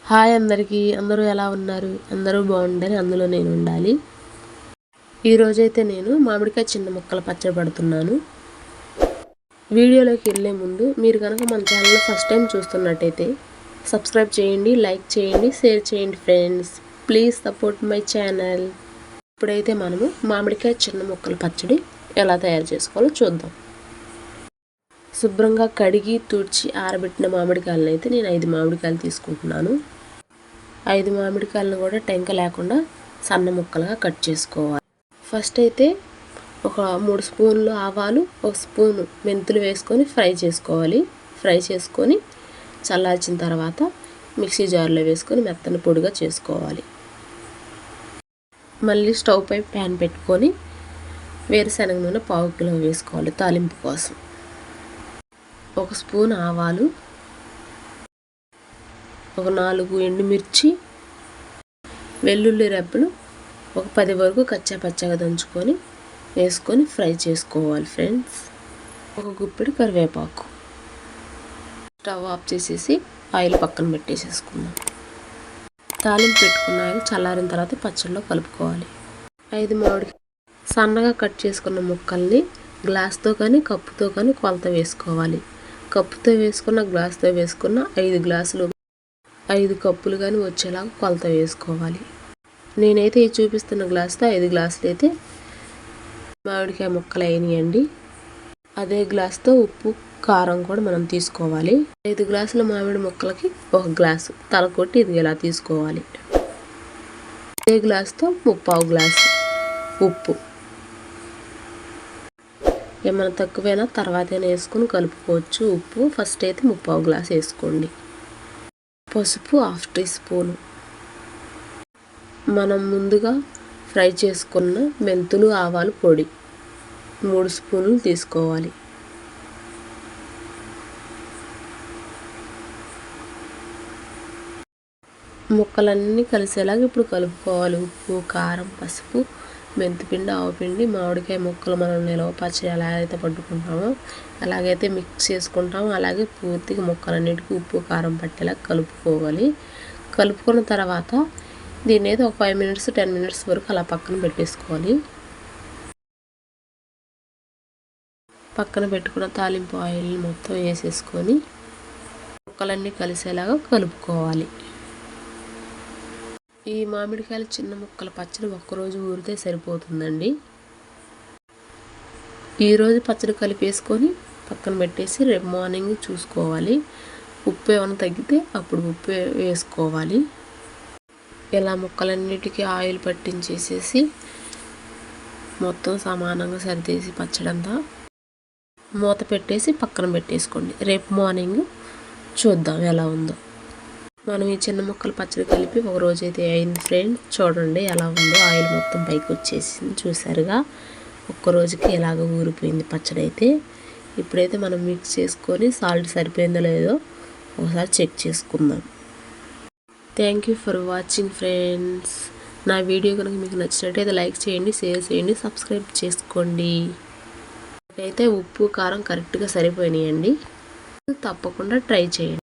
Hi అందరికీ, అందరూ ఎలా ఉన్నారు? అందరూ బాగుండాలి, అందులో నేను ఉండాలి. ఈరోజైతే నేను మామిడికాయ చిన్న ముక్కలు పచ్చడి పడుతున్నాను. వీడియోలోకి వెళ్ళే ముందు మీరు కనుక మన ఛానల్ ఫస్ట్ టైం చూస్తున్నట్టయితే సబ్స్క్రైబ్ చేయండి, లైక్ చేయండి, షేర్ చేయండి friends. Please support my channel. ఇప్పుడైతే మనము మామిడికాయ చిన్న ముక్కల పచ్చడి ఎలా తయారు చేసుకోవాలో చూద్దాం. శుభ్రంగా కడిగి తుడిచి ఆరబెట్టిన మామిడికాయలను అయితే నేను 5 మామిడికాయలు తీసుకుంటున్నాను. 5 మామిడికాయలను కూడా టెంక లేకుండా సన్న ముక్కలుగా కట్ చేసుకోవాలి. ఫస్ట్ అయితే ఒక 3 స్పూన్లు ఆవాలు, 1 స్పూను మెంతులు వేసుకొని ఫ్రై చేసుకోవాలి. ఫ్రై చేసుకొని చల్లార్చిన తర్వాత మిక్సీ జార్లో వేసుకొని మెత్తని పొడిగా చేసుకోవాలి. మళ్ళీ స్టవ్ పై ప్యాన్ పెట్టుకొని వేరుశనగ నూనె 1/2 కిలో వేసుకోవాలి తాలింపు కోసం. 1 స్పూన్ ఆవాలు, ఒక 4 ఎండుమిర్చి, వెల్లుల్లి రెబ్బలు ఒక 10 వరకు కచ్చా పచ్చగా దంచుకొని వేసుకొని ఫ్రై చేసుకోవాలి ఫ్రెండ్స్. ఒక గుప్పెడు కరివేపాకు. స్టవ్ ఆఫ్ చేసేసి ఆయిల్ పక్కన పెట్టేసేసుకుందాం. తాలింపు పెట్టుకున్న ఆయిల్ చల్లారిన తర్వాత పచ్చడిలో కలుపుకోవాలి. 5 మామిడి సన్నగా కట్ చేసుకున్న ముక్కల్ని గ్లాస్తో కానీ కప్పుతో కానీ కొలత వేసుకోవాలి. కప్పుతో వేసుకున్న గ్లాస్తో వేసుకున్న 5 గ్లాసులు 5 కప్పులు కానీ వచ్చేలాగా కొలత వేసుకోవాలి. నేనైతే ఈ చూపిస్తున్న గ్లాస్తో 5 గ్లాసులు అయితే మామిడికాయ ముక్కలు అయినాయండి. అదే గ్లాస్తో ఉప్పు కారం కూడా మనం తీసుకోవాలి. 5 గ్లాసుల మామిడి ముక్కలకి 1 గ్లాసు తల కొట్టి ఇది ఇలా తీసుకోవాలి. అదే గ్లాస్తో 3/4 గ్లాసు ఉప్పు. ఏమైనా తక్కువైనా తర్వాతైనా వేసుకొని కలుపుకోవచ్చు. ఉప్పు ఫస్ట్ అయితే 3/4 గ్లాసు వేసుకోండి. పసుపు 1/2 టీ స్పూను. మనం ముందుగా ఫ్రై చేసుకున్న మెంతులు ఆవాలు పొడి 3 స్పూన్లు తీసుకోవాలి. ముక్కలన్నీ కలిసేలాగా ఇప్పుడు కలుపుకోవాలి. ఉప్పు, కారం, పసుపు, మెంతిపిండి, ఆవపిండి, మామిడికాయ ముక్కలు మనం నిలవ పచ్చడి ఎలా అయితే పట్టుకుంటామో అలాగైతే మిక్స్ చేసుకుంటామో అలాగే పూర్తిగా ముక్కలన్నిటికీ ఉప్పు కారం పట్టేలా కలుపుకోవాలి. కలుపుకున్న తర్వాత దీన్ని అయితే ఒక 5 మినిట్స్ 10 మినిట్స్ వరకు అలా పక్కన పెట్టేసుకోవాలి. పక్కన పెట్టుకున్న తాలింపు ఆయిల్ మొత్తం వేసేసుకొని ముక్కలన్నీ కలిసేలాగా కలుపుకోవాలి. ఈ మామిడికాయలు చిన్న ముక్కల పచ్చడి ఒక్కరోజు ఊరితే సరిపోతుందండి. ఈరోజు పచ్చడి కలిపేసుకొని పక్కన పెట్టేసి రేపు మార్నింగ్ చూసుకోవాలి. ఉప్పు ఏమైనా తగ్గితే అప్పుడు ఉప్పు వేసుకోవాలి. ఇలా ముక్కలన్నిటికీ ఆయిల్ పట్టించేసేసి మొత్తం సమానంగా సరిదేసి పచ్చడంతా మూత పెట్టేసి పక్కన పెట్టేసుకోండి. రేపు మార్నింగ్ చూద్దాం ఎలా ఉందో. మనం ఈ చిన్న ముక్కలు పచ్చడి కలిపి ఒక రోజైతే అయింది ఫ్రెండ్స్. చూడండి ఎలా ఉందో, ఆయిల్ మొత్తం పైకి వచ్చేసింది చూసారుగా. ఒక్కరోజుకి ఎలాగ ఊరిపోయింది పచ్చడి అయితే. ఇప్పుడైతే మనం మిక్స్ చేసుకొని సాల్ట్ సరిపోయిందో లేదో ఒకసారి చెక్ చేసుకుందాం. Thank you for watching friends. నా వీడియో కనుక మీకు నచ్చినట్టయితే లైక్ చేయండి, షేర్ చేయండి, సబ్స్క్రైబ్ చేసుకోండి. అయితే ఉప్పు కారం కరెక్ట్గా సరిపోయినాయండి. తప్పకుండా ట్రై చేయండి.